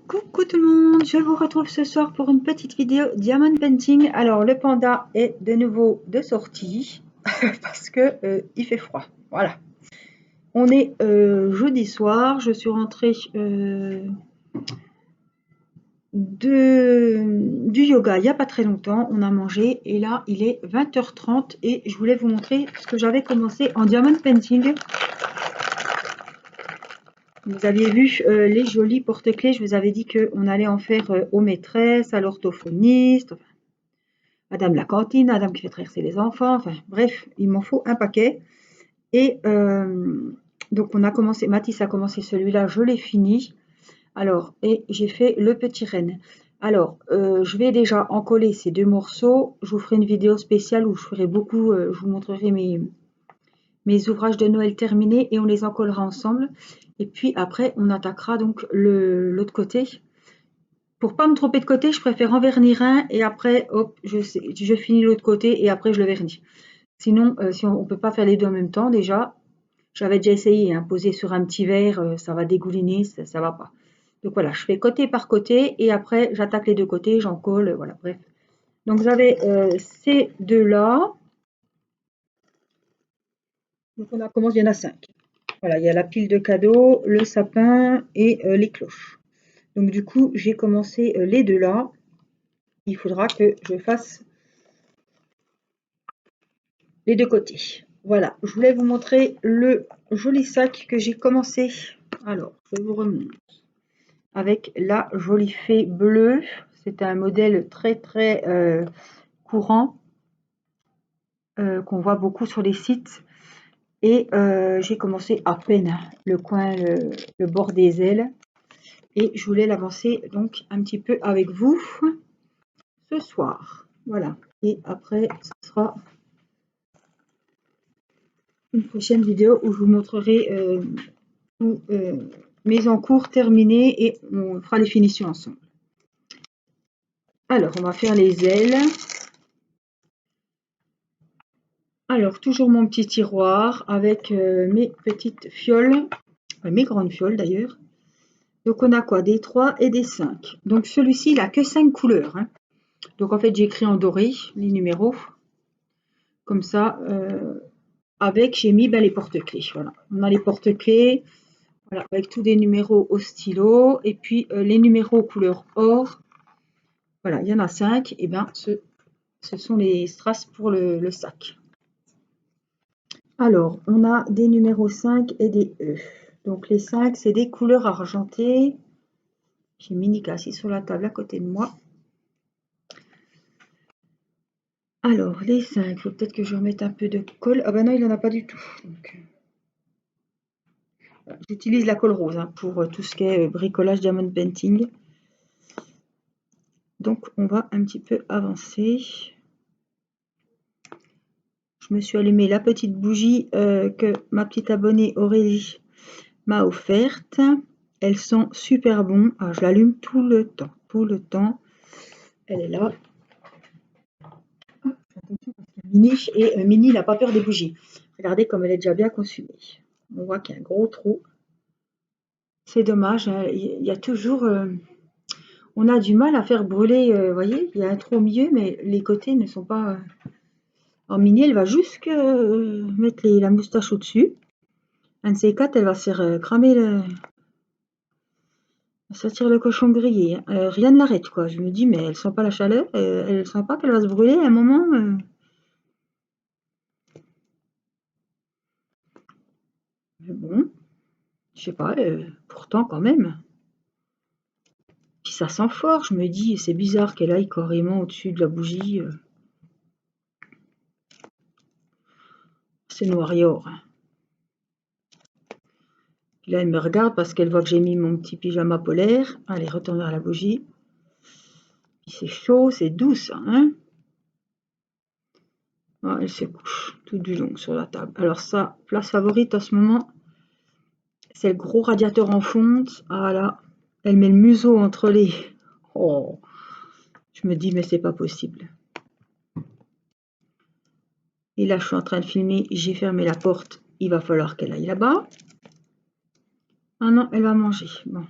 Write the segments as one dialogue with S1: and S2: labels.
S1: Coucou tout le monde, je vous retrouve ce soir pour une petite vidéo Diamond Painting. Alors le panda est de nouveau de sortie parce que il fait froid. Voilà. On est jeudi soir, je suis rentrée du yoga il n'y a pas très longtemps, on a mangé et là il est 20h30 et je voulais vous montrer ce que j'avais commencé en Diamond Painting. Vous aviez vu les jolis porte-clés, je vous avais dit qu'on allait en faire aux maîtresses, à l'orthophoniste, enfin, Madame la cantine, Madame qui fait traverser les enfants, enfin bref, il m'en faut un paquet. Et donc on a commencé, Mathis a commencé celui-là, je l'ai fini. Alors, et j'ai fait le petit renne. Alors, je vais déjà en coller ces deux morceaux. Je vous ferai une vidéo spéciale où je ferai beaucoup, je vous montrerai mes ouvrages de Noël terminés et on les encollera ensemble. Et puis après, on attaquera donc l'autre côté. Pour pas me tromper de côté, je préfère en vernir un et après, hop, je finis l'autre côté et après je le vernis. Sinon, si on peut pas faire les deux en même temps, déjà, j'avais déjà essayé, hein, poser sur un petit verre, ça va dégouliner, ça va pas. Donc voilà, je fais côté par côté et après j'attaque les deux côtés, j'en colle, voilà, bref. Donc vous avez ces deux-là. Donc on a commencé, il y en a 5. Voilà, il y a la pile de cadeaux, le sapin et les cloches. Donc du coup, j'ai commencé les deux là. Il faudra que je fasse les deux côtés. Voilà, je voulais vous montrer le joli sac que j'ai commencé. Alors, je vous remonte. Avec la jolie fée bleue. C'est un modèle très courant qu'on voit beaucoup sur les sites. Et j'ai commencé à peine le coin, le bord des ailes. Et je voulais l'avancer donc un petit peu avec vous ce soir. Voilà. Et après, ce sera une prochaine vidéo où je vous montrerai mes encours terminés et on fera les finitions ensemble. Alors, on va faire les ailes. Alors, toujours mon petit tiroir avec mes petites fioles, mes grandes fioles d'ailleurs. Donc, on a quoi? Des 3 et des 5. Donc, celui-ci, il n'a que 5 couleurs. Hein. Donc, en fait, j'ai écrit en doré les numéros. Comme ça, j'ai mis les porte-clés. Voilà. On a les porte-clés. Voilà, avec tous des numéros au stylo. Et puis, les numéros couleur or. Voilà, il y en a 5. Et bien, ce sont les strass pour le sac. Alors, on a des numéros 5 et des E. Donc, les 5, c'est des couleurs argentées. J'ai Minika assis sur la table à côté de moi. Alors, les 5, il faut peut-être que je remette un peu de colle. Ah ben non, il n'en a pas du tout. J'utilise la colle rose hein, pour tout ce qui est bricolage Diamond Painting. Donc, on va un petit peu avancer. Je me suis allumé la petite bougie que ma petite abonnée Aurélie m'a offerte. Elles sont super bonnes. Alors, je l'allume tout le temps. Elle est là. Mini et Mini n'a pas peur des bougies. Regardez comme elle est déjà bien consumée. On voit qu'il y a un gros trou. C'est dommage. Hein. Il y a toujours... on a du mal à faire brûler. Vous voyez, il y a un trou au milieu, mais les côtés ne sont pas... Alors Mini, elle va jusque mettre la moustache au-dessus. Un de ces quatre, elle va se faire cramer le... Ça tire le cochon grillé. Hein. Rien ne l'arrête, quoi. Je me dis, mais elle sent pas la chaleur. Elle sent pas qu'elle va se brûler à un moment. Mais bon, je sais pas. Pourtant, quand même. Puis ça sent fort. Je me dis, c'est bizarre qu'elle aille carrément au-dessus de la bougie. C'est noir et or. Hein. Puis là, elle me regarde parce qu'elle voit que j'ai mis mon petit pyjama polaire. Allez, retourne vers la bougie. Puis c'est chaud, c'est doux, ça. Hein. Ah, elle se couche tout du long sur la table. Alors ça, place favorite en ce moment, c'est le gros radiateur en fonte. Ah là, elle met le museau entre les... Oh, je me dis, mais c'est pas possible. Et là, je suis en train de filmer, j'ai fermé la porte. Il va falloir qu'elle aille là-bas. Ah non, elle va manger. Bon.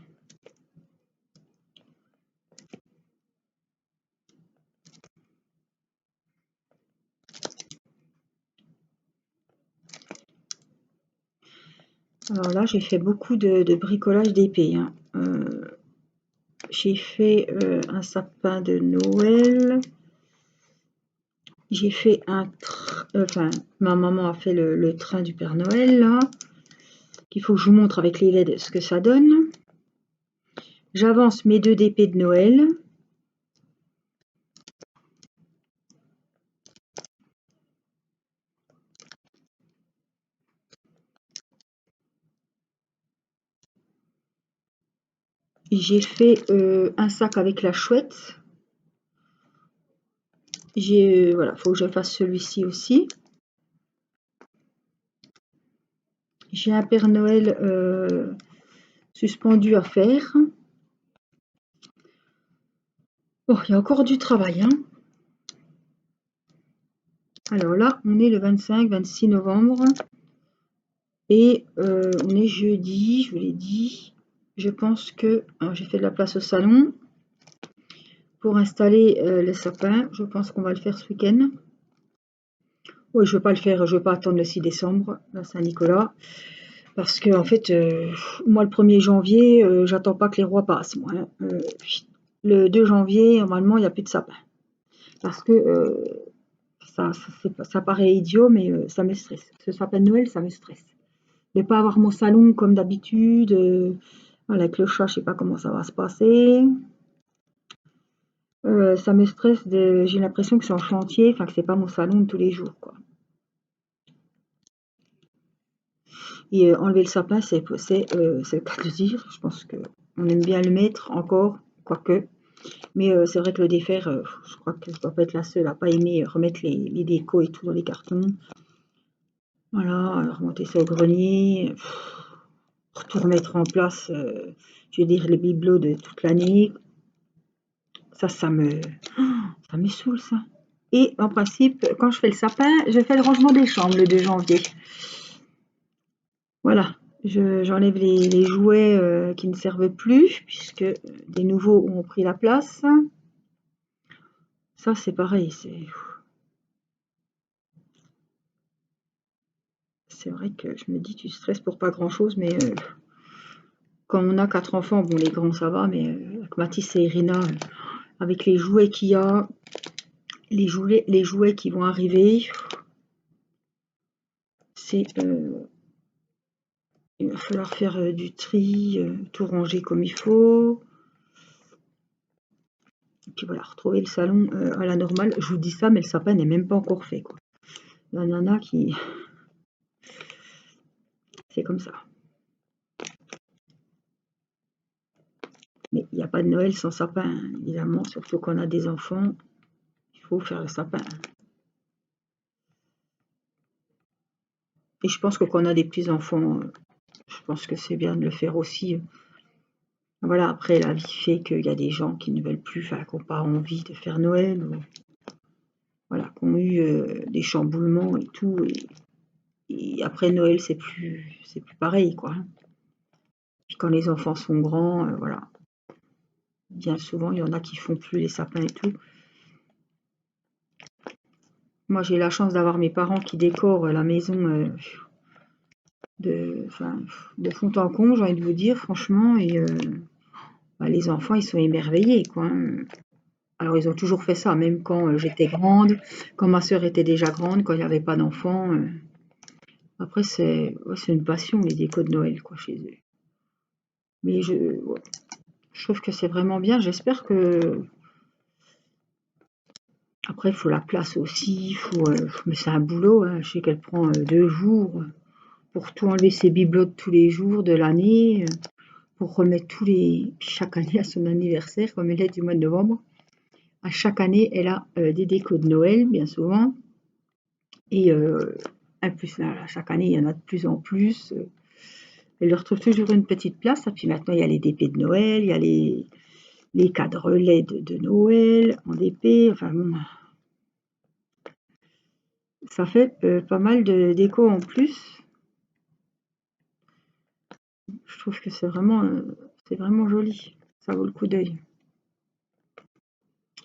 S1: Alors là, j'ai fait beaucoup de bricolage d'épée, hein. J'ai fait un sapin de Noël. J'ai fait enfin, ma maman a fait le train du Père Noël, là, qu'il faut que je vous montre avec les LED ce que ça donne. J'avance mes 2 DP de Noël. J'ai fait un sac avec la chouette. Voilà, faut que je fasse celui-ci aussi. J'ai un Père Noël suspendu à faire. Oh, il y a encore du travail, hein. Alors là, on est le 25-26 novembre. Et on est jeudi, je vous l'ai dit. Je pense que j'ai fait de la place au salon pour installer le sapin. Je pense qu'on va le faire ce week-end. Oui, je ne veux pas le faire, je ne veux pas attendre le 6 décembre, la Saint-Nicolas. Parce que en fait, moi le 1er janvier, j'attends pas que les rois passent, moi, hein. Le 2 janvier, normalement, il n'y a plus de sapin. Parce que ça paraît idiot, mais ça me stresse. Ce sapin de Noël, ça me stresse. De ne pas avoir mon salon comme d'habitude. Voilà, avec le chat, je sais pas comment ça va se passer. Ça me stresse, j'ai l'impression que c'est en chantier, enfin que c'est pas mon salon de tous les jours, quoi. Et enlever le sapin, c'est le cas de dire. Je pense qu'on aime bien le mettre encore, quoique. Mais c'est vrai que le défaire, je crois que je dois pas être la seule à pas aimer remettre les décos et tout dans les cartons. Voilà, remonter ça au grenier, tout remettre en place, je veux dire les bibelots de toute l'année. Ça me saoule, ça. Et en principe, quand je fais le sapin, je fais le rangement des chambres le 2 janvier. Voilà, j'enlève les jouets qui ne servent plus, puisque des nouveaux ont pris la place. Ça, c'est pareil, c'est vrai que je me dis, tu stresses pour pas grand-chose, mais quand on a 4 enfants, bon, les grands, ça va, mais avec Mathis et Irina, avec les jouets qu'il y a, les jouets qui vont arriver, c'est... il va falloir faire du tri, tout ranger comme il faut. Et puis voilà, retrouver le salon à la normale. Je vous dis ça, mais le sapin n'est même pas encore fait, quoi. La nana qui... C'est comme ça. Mais il n'y a pas de Noël sans sapin, évidemment, surtout quand on a des enfants. Il faut faire le sapin. Et je pense que quand on a des petits-enfants, je pense que c'est bien de le faire aussi. Voilà, après, la vie fait qu'il y a des gens qui ne veulent plus, enfin, qui n'ont pas envie de faire Noël, ou voilà, qui ont eu des chamboulements et tout. Et après Noël, c'est plus pareil, quoi. Puis quand les enfants sont grands, voilà. Bien souvent, il y en a qui font plus les sapins et tout. Moi, j'ai la chance d'avoir mes parents qui décorent la maison de fond en comble, j'ai envie de vous dire, franchement. Et les enfants, ils sont émerveillés, quoi, hein. Alors, ils ont toujours fait ça, même quand j'étais grande, quand ma sœur était déjà grande, quand il n'y avait pas d'enfants. Après, c'est une passion, les décos de Noël, quoi, chez eux. Mais ouais, je trouve que c'est vraiment bien. J'espère que... Après, il faut la place aussi. Mais c'est un boulot, hein. Je sais qu'elle prend 2 jours pour tout enlever ses bibelots de tous les jours de l'année, pour remettre chaque année à son anniversaire, comme elle est du mois de novembre. À chaque année, elle a des décos de Noël, bien souvent. Et en plus, là, chaque année, il y en a de plus en plus. Elle leur trouve toujours une petite place. Et puis maintenant, il y a les DP de Noël, il y a les cadres LED de Noël en DP. Enfin bon, ça fait pas mal de déco en plus. Je trouve que c'est vraiment joli. Ça vaut le coup d'œil.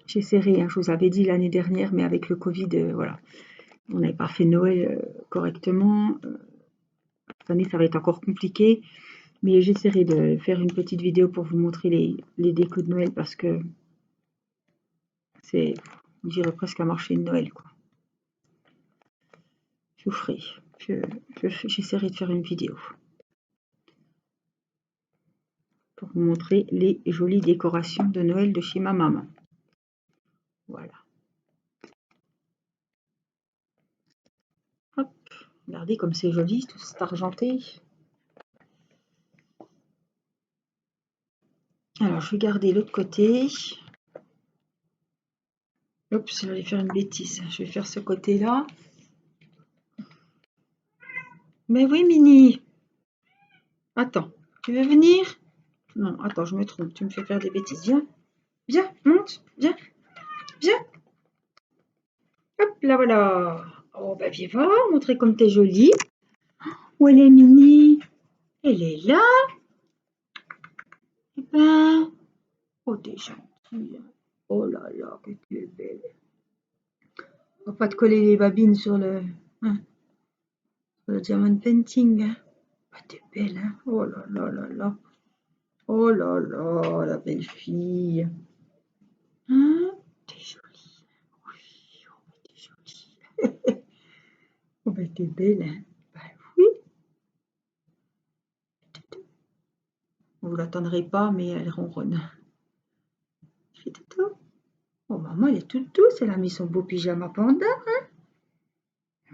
S1: J'essaierai, hein, je vous avais dit l'année dernière, mais avec le Covid, voilà. On n'avait pas fait Noël correctement. Cette année, ça va être encore compliqué. Mais j'essaierai de faire une petite vidéo pour vous montrer les décos de Noël parce que c'est, on dirait presque un marché de Noël, quoi. Je vous ferai. J'essaierai de faire une vidéo pour vous montrer les jolies décorations de Noël de chez ma maman. Voilà. Hop, regardez comme c'est joli, tout c'est argenté. Alors, je vais garder l'autre côté. Oups, je vais faire une bêtise. Je vais faire ce côté-là. Mais oui, Mini. Attends, tu veux venir? Non, attends, je me trompe. Tu me fais faire des bêtises. Viens, viens, monte, viens, viens. Hop, là, voilà. Oh, bah, viens voir, montrer comme t'es jolie. Où elle est, Mini? Elle est là. Eh ben, oh, t'es gentille. Oh là là, que tu es belle. On va pas te coller les babines hein, sur le diamond painting. Hein. Ah, t'es belle, hein. Oh là là là là. Oh là là, la belle fille. Hein? T'es jolie. Oui, oh, t'es jolie. Oh, ben, t'es belle, hein. Ben oui. Vous l'attendrez pas, mais elle ronronne. Fais tout. Oh, maman, elle est toute douce. Elle a mis son beau pyjama panda, hein?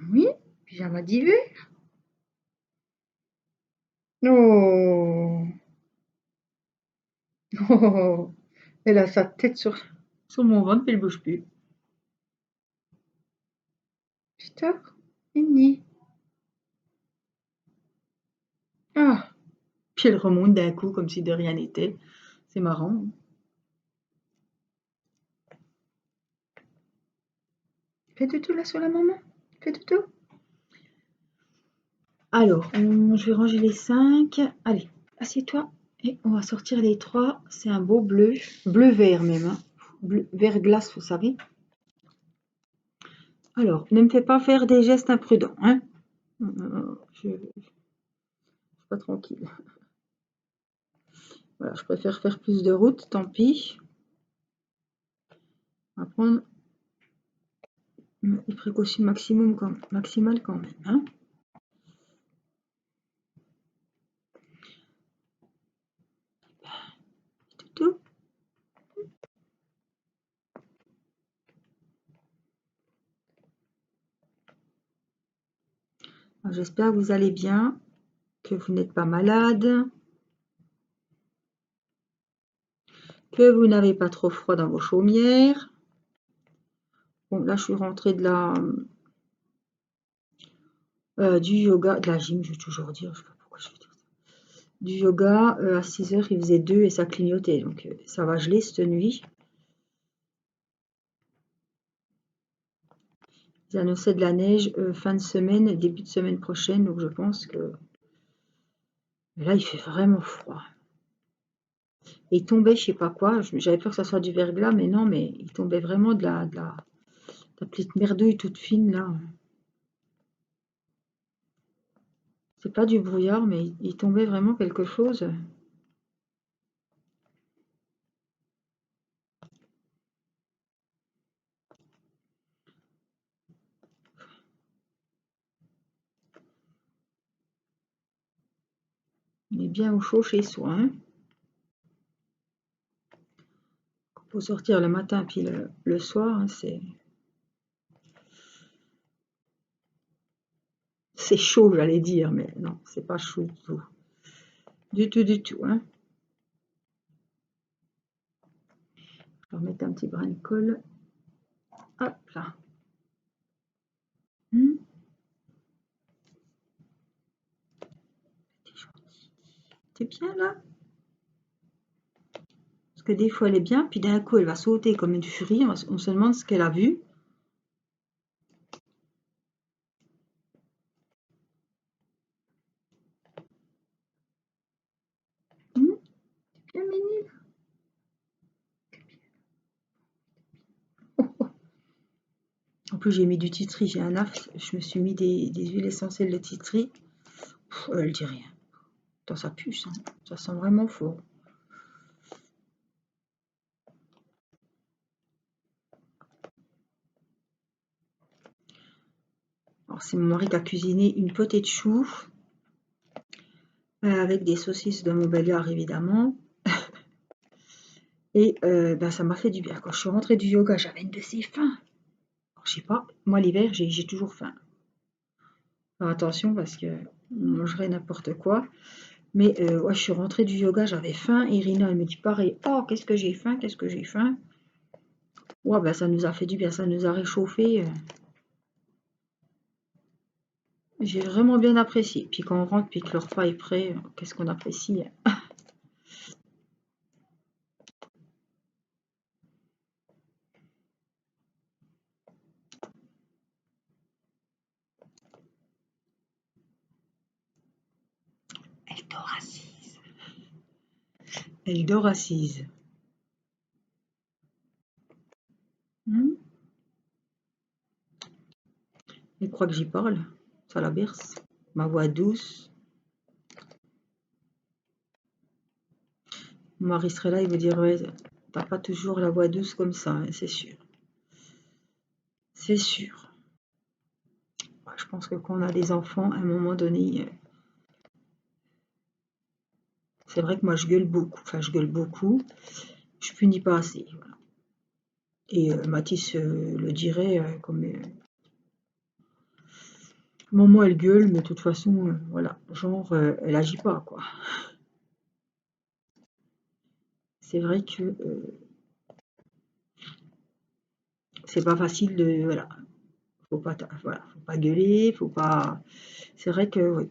S1: Oui, pyjama d'hiver. Oh. Oh. Elle a sa tête sur mon ventre, puis elle bouge plus. Putain, Minnie. Ah. Puis elle remonte d'un coup comme si de rien n'était. C'est marrant. Fais tout là sur la maman. Fais tout. Alors, je vais ranger les 5. Allez, assieds-toi. Et on va sortir les 3. C'est un beau bleu. Bleu-vert même. Hein. Bleu, vert glace, vous savez. Alors, ne me fais pas faire des gestes imprudents. Hein. Je suis pas tranquille. Voilà, je préfère faire plus de route, tant pis. On va prendre les précautions maximales quand même. Hein. Tout. J'espère que vous allez bien, que vous n'êtes pas malade, que vous n'avez pas trop froid dans vos chaumières. Bon, là, je suis rentrée du yoga, de la gym, je vais toujours dire, je sais pas pourquoi je vais dire ça. Du yoga, à 6 h, il faisait 2 et ça clignotait, donc ça va geler cette nuit. Ils annonçaient de la neige fin de semaine, début de semaine prochaine, donc je pense que là, il fait vraiment froid. Et il tombait, je sais pas quoi, j'avais peur que ça soit du verglas, mais non, mais il tombait vraiment de la petite merdouille toute fine, là. C'est pas du brouillard, mais il tombait vraiment quelque chose. On est bien au chaud chez soi. Hein. Faut sortir le matin puis le soir, hein, c'est chaud, j'allais dire, mais non, c'est pas chaud du tout. Du tout. Hein. Je vais remettre un petit brin de colle. Hop là. T'es gentil. T'es bien là? Parce que des fois elle est bien, puis d'un coup elle va sauter comme une furie, on se demande ce qu'elle a vu. T'es bien mini. En plus j'ai mis du titri, j'ai un aft, je me suis mis des huiles essentielles de titri. Elle dit rien. Attends, ça pue, ça. Ça sent vraiment fort. Alors, c'est mon mari qui a cuisiné une potée de choux avec des saucisses de Montbéliard, évidemment. Et ben, ça m'a fait du bien. Quand je suis rentrée du yoga, j'avais une de ces faim. Alors, je sais pas, moi l'hiver, j'ai toujours faim. Faire attention parce que on mangerait n'importe quoi. Mais ouais, je suis rentrée du yoga, j'avais faim. Irina, elle me dit pareil. Oh, qu'est-ce que j'ai faim, qu'est-ce que j'ai faim. Ouais, ben, ça nous a fait du bien, ça nous a réchauffé. J'ai vraiment bien apprécié. Puis quand on rentre, puis que le repas est prêt, qu'est-ce qu'on apprécie. Elle dort assise. Elle dort assise. Hmm. Elle croit que j'y parle. Ça la berce. Ma voix douce. Mon mari serait là, il veut dire ouais, t'as pas toujours la voix douce comme ça, hein, c'est sûr. C'est sûr. Ouais, je pense que quand on a des enfants, à un moment donné, c'est vrai que moi je gueule beaucoup. Enfin, je gueule beaucoup. Je punis pas assez. Voilà. Et Mathis le dirait comme maman elle gueule, mais de toute façon, voilà, genre elle agit pas quoi. C'est vrai que c'est pas facile de voilà, voilà, faut pas gueuler, faut pas. C'est vrai que oui,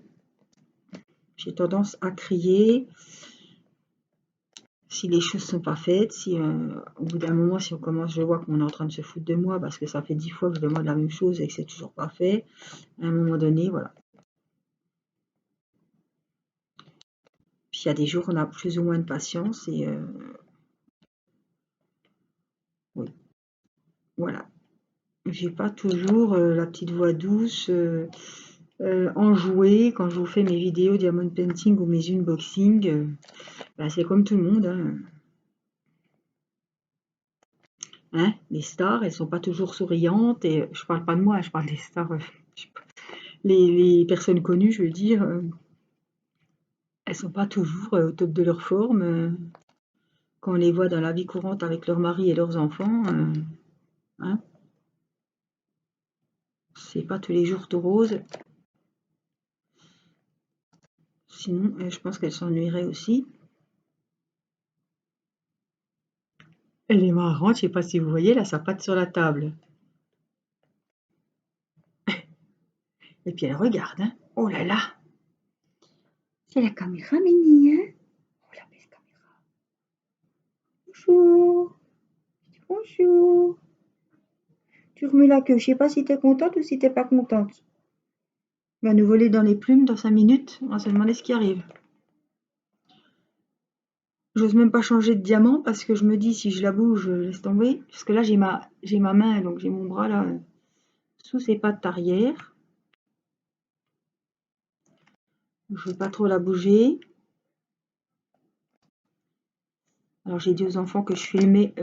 S1: j'ai tendance à crier si les choses sont pas faites, si au bout d'un moment, si on commence, je vois qu'on est en train de se foutre de moi parce que ça fait 10 fois que je demande la même chose et que c'est toujours pas fait. À un moment donné, voilà. Puis il y a des jours, on a plus ou moins de patience et oui, voilà. J'ai pas toujours la petite voix douce, enjouée quand je vous fais mes vidéos diamond painting ou mes unboxings. Bah, c'est comme tout le monde, hein. Hein, les stars, elles sont pas toujours souriantes et je parle pas de moi, je parle des stars, les personnes connues, je veux dire, elles sont pas toujours au top de leur forme. Quand on les voit dans la vie courante avec leur mari et leurs enfants, hein, c'est pas tous les jours tout rose. Sinon, je pense qu'elles s'ennuieraient aussi. Elle est marrante, je sais pas si vous voyez, là, sa patte sur la table. Et puis elle regarde, hein. Oh là là, c'est la caméra, Ménie, hein. Oh la belle caméra. Bonjour, bonjour. Tu remets la queue, je sais pas si t'es contente ou si t'es pas contente. Va nous voler dans les plumes dans 5 minutes, on va se demander ce qui arrive. J'ose même pas changer de diamant parce que je me dis si je la bouge, laisse tomber. Parce que là j'ai ma main, donc j'ai mon bras là sous ses pattes arrière. Je veux pas trop la bouger. Alors j'ai dit aux enfants que je filmais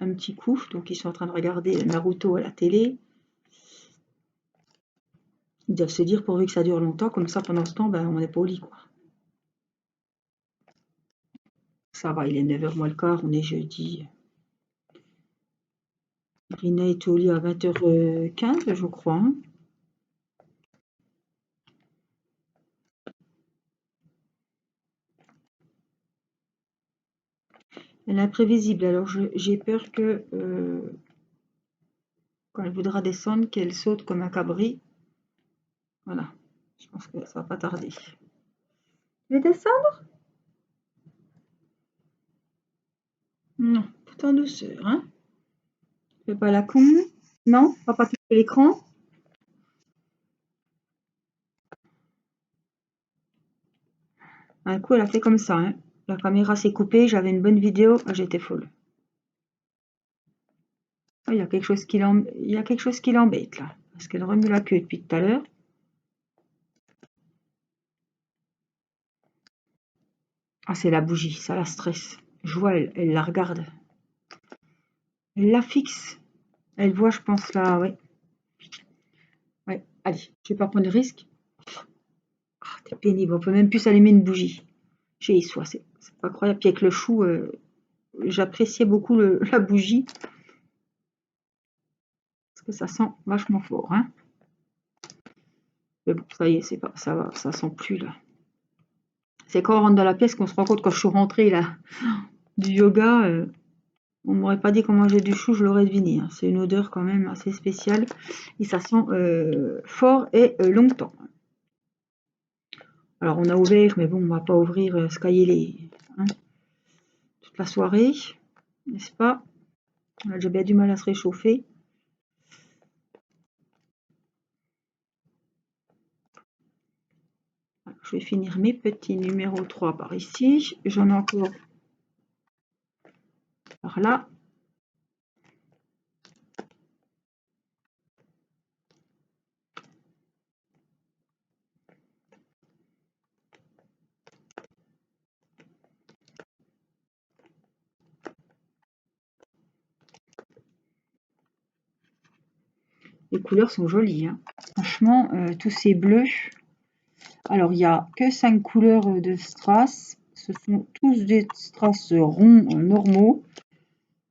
S1: un petit coup, donc ils sont en train de regarder Naruto à la télé. Ils doivent se dire pourvu que ça dure longtemps, comme ça pendant ce temps, ben, on n'est pas au lit quoi. Ça va, il est 9h moins le quart, on est jeudi. Irina est au lit à 20h15, je crois, hein. Elle est imprévisible, alors j'ai peur que quand elle voudra descendre, qu'elle saute comme un cabri. Voilà, je pense que ça va pas tarder. Tu veux descendre? Non, tout en douceur, hein. Fais pas la con. Non, on va pas toucher l'écran. Un coup, elle a fait comme ça, hein. La caméra s'est coupée, j'avais une bonne vidéo, j'étais folle. Ah, il y a quelque chose il y a quelque chose qui l'embête là, parce qu'elle remue la queue depuis tout à l'heure. Ah, c'est la bougie, ça la stresse. Je vois, elle la regarde. Elle la fixe. Elle voit, je pense, là, ouais. Ouais, allez, je vais pas prendre de risque. Ah, t'es pénible, on peut même plus s'allumer une bougie. J'ai soif, c'est pas incroyable. Puis avec le chou, j'appréciais beaucoup la bougie, parce que ça sent vachement fort, hein. Mais bon, ça y est, c'est pas, ça va, ça sent plus, là. C'est quand on rentre dans la pièce qu'on se rend compte, quand je suis rentrée, là, du yoga, on m'aurait pas dit qu'on mangeait du chou, je l'aurais deviné, hein. C'est une odeur quand même assez spéciale, et ça sent fort et longtemps. Alors on a ouvert, mais bon, on va pas ouvrir Skyler hein, toute la soirée, n'est-ce pas? J'ai bien du mal à se réchauffer. Je vais finir mes petits numéros 3 par ici. J'en ai encore par là. Les couleurs sont jolies, hein. Franchement, tous ces bleus. Alors, il n'y a que 5 couleurs de strass. Ce sont tous des strass ronds normaux.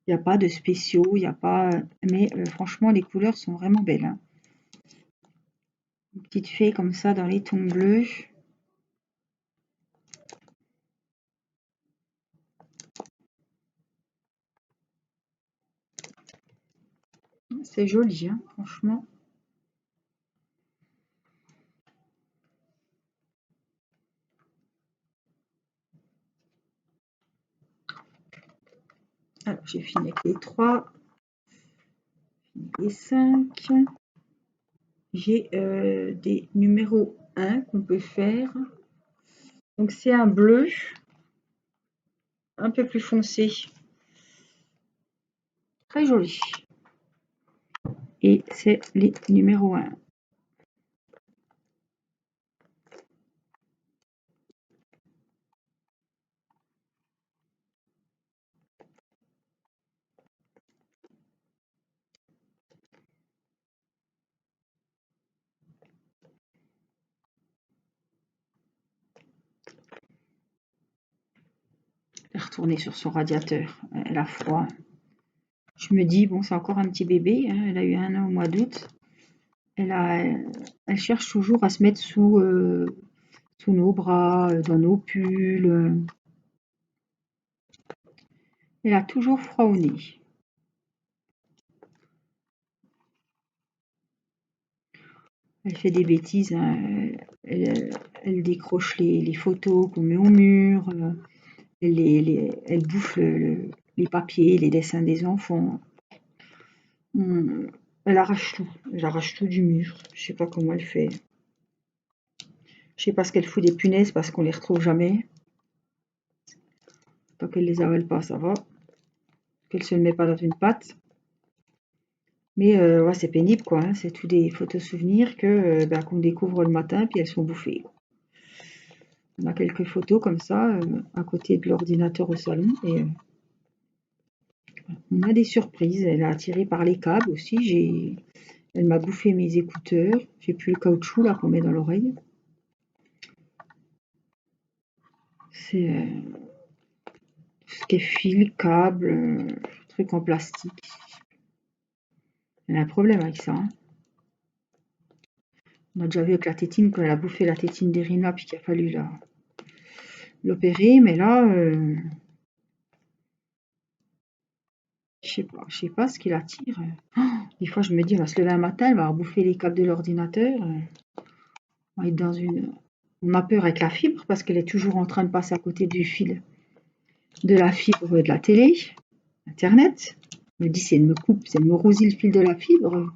S1: Il n'y a pas de spéciaux, il n'y a pas. Mais franchement, les couleurs sont vraiment belles, hein. Une petite fée comme ça dans les tons bleus. C'est joli, hein, franchement. Alors, j'ai fini avec les 3, les 5. J'ai des numéros 1 qu'on peut faire. Donc, c'est un bleu un peu plus foncé. Très joli. Et c'est les numéros 1. Elle est retournée sur son radiateur. Elle a froid. Je me dis, bon, c'est encore un petit bébé, hein. Elle a eu 1 an au mois d'août. Elle cherche toujours à se mettre sous nos bras, dans nos pulls. Elle a toujours froid au nez. Elle fait des bêtises, hein. Elle décroche les photos qu'on met au mur. Elle bouffe les papiers, les dessins des enfants. Elle arrache tout. Elle arrache tout du mur. Je sais pas comment elle fait. Je sais pas ce qu'elle fout des punaises parce qu'on les retrouve jamais. Tant qu'elle les avale pas, ça va. Qu'elle se le met pas dans une pâte. Mais ouais, c'est pénible quoi, hein. C'est tous des photos souvenirs qu'on découvre le matin puis elles sont bouffées. On a quelques photos comme ça à côté de l'ordinateur au salon et on a des surprises. Elle a tiré par les câbles aussi. Elle m'a bouffé mes écouteurs. J'ai plus le caoutchouc là qu'on met dans l'oreille. C'est tout ce qui est fil, câble, trucs en plastique. Elle a un problème avec ça, hein. On a déjà vu avec la tétine quand elle a bouffé la tétine d'Irina puis qu'il a fallu l'opérer, mais là, je sais pas ce qui l'attire. Des fois, je me dis, on va se lever un matin, elle va bouffer les câbles de l'ordinateur. On va être dans une. On a peur avec la fibre parce qu'elle est toujours en train de passer à côté du fil de la fibre de la télé, Internet. Je me dis, si elle me coupe, si elle me rousille le fil de la fibre,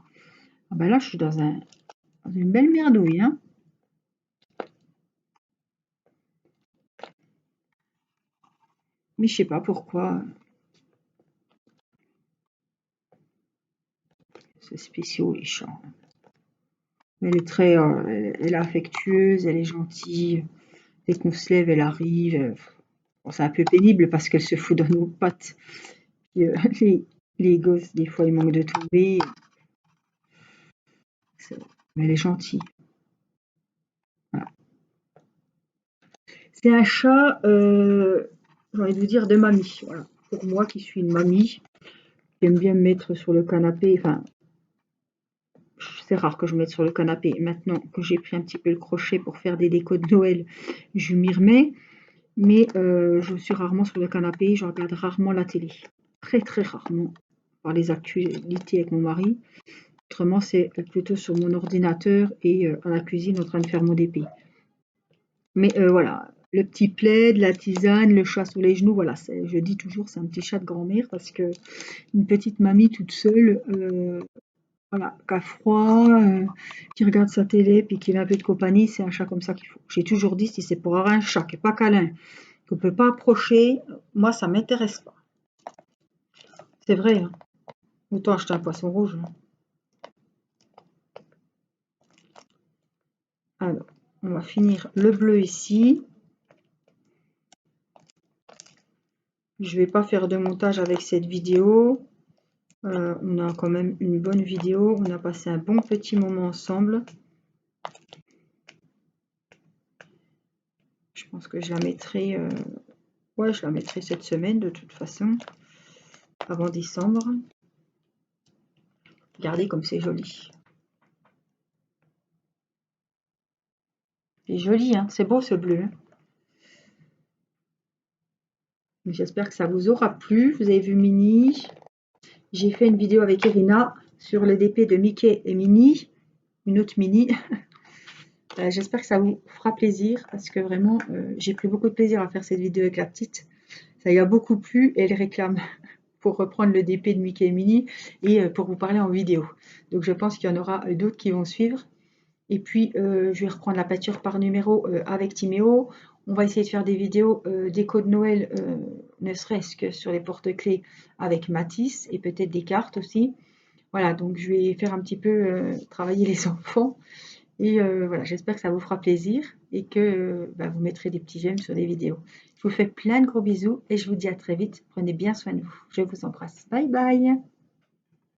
S1: ah ben là, je suis dans une belle merdouille, hein. Mais je sais pas pourquoi. C'est spéciaux, les chats. Elle est très, elle est affectueuse, elle est gentille. Dès qu'on se lève, elle arrive. Bon, c'est un peu pénible parce qu'elle se fout dans nos pattes. Puis, les gosses, des fois, ils manquent de tomber. Mais elle est gentille. Voilà. C'est un chat, j'ai envie de vous dire, de mamie. Voilà. Pour moi qui suis une mamie, j'aime bien me mettre sur le canapé. Enfin, c'est rare que je me mette sur le canapé. Maintenant que j'ai pris un petit peu le crochet pour faire des décos de Noël, je m'y remets. Mais je suis rarement sur le canapé, je regarde rarement la télé. Très très rarement. Par les actualités avec mon mari. Autrement, c'est plutôt sur mon ordinateur et à la cuisine en train de faire mon DP. Mais voilà, le petit plaid, la tisane, le chat sur les genoux, voilà, je dis toujours c'est un petit chat de grand-mère parce que une petite mamie toute seule, voilà, qui a froid, qui regarde sa télé puis qui a un peu de compagnie, c'est un chat comme ça qu'il faut. J'ai toujours dit si c'est pour avoir un chat qui n'est pas câlin, qu'on ne peut pas approcher, moi ça m'intéresse pas. C'est vrai, hein. Autant acheter un poisson rouge, hein. Alors, on va finir le bleu ici. Je vais pas faire de montage avec cette vidéo. On a quand même une bonne vidéo. On a passé un bon petit moment ensemble. Je pense que je la mettrai... ouais, je la mettrai cette semaine de toute façon. Avant décembre. Regardez comme c'est joli. C'est joli, hein. C'est beau ce bleu, hein. J'espère que ça vous aura plu. Vous avez vu Minnie. J'ai fait une vidéo avec Irina sur le DP de Mickey et Minnie. Une autre Minnie. J'espère que ça vous fera plaisir parce que vraiment, j'ai pris beaucoup de plaisir à faire cette vidéo avec la petite. Ça lui a beaucoup plu et elle réclame pour reprendre le DP de Mickey et Minnie et pour vous parler en vidéo. Donc je pense qu'il y en aura d'autres qui vont suivre. Et puis je vais reprendre la peinture par numéro avec Timéo. On va essayer de faire des vidéos déco de Noël, ne serait-ce que sur les porte-clés avec Matisse et peut-être des cartes aussi. Voilà, donc je vais faire un petit peu travailler les enfants. Et voilà, j'espère que ça vous fera plaisir et que vous mettrez des petits j'aime sur les vidéos. Je vous fais plein de gros bisous et je vous dis à très vite. Prenez bien soin de vous. Je vous embrasse. Bye bye.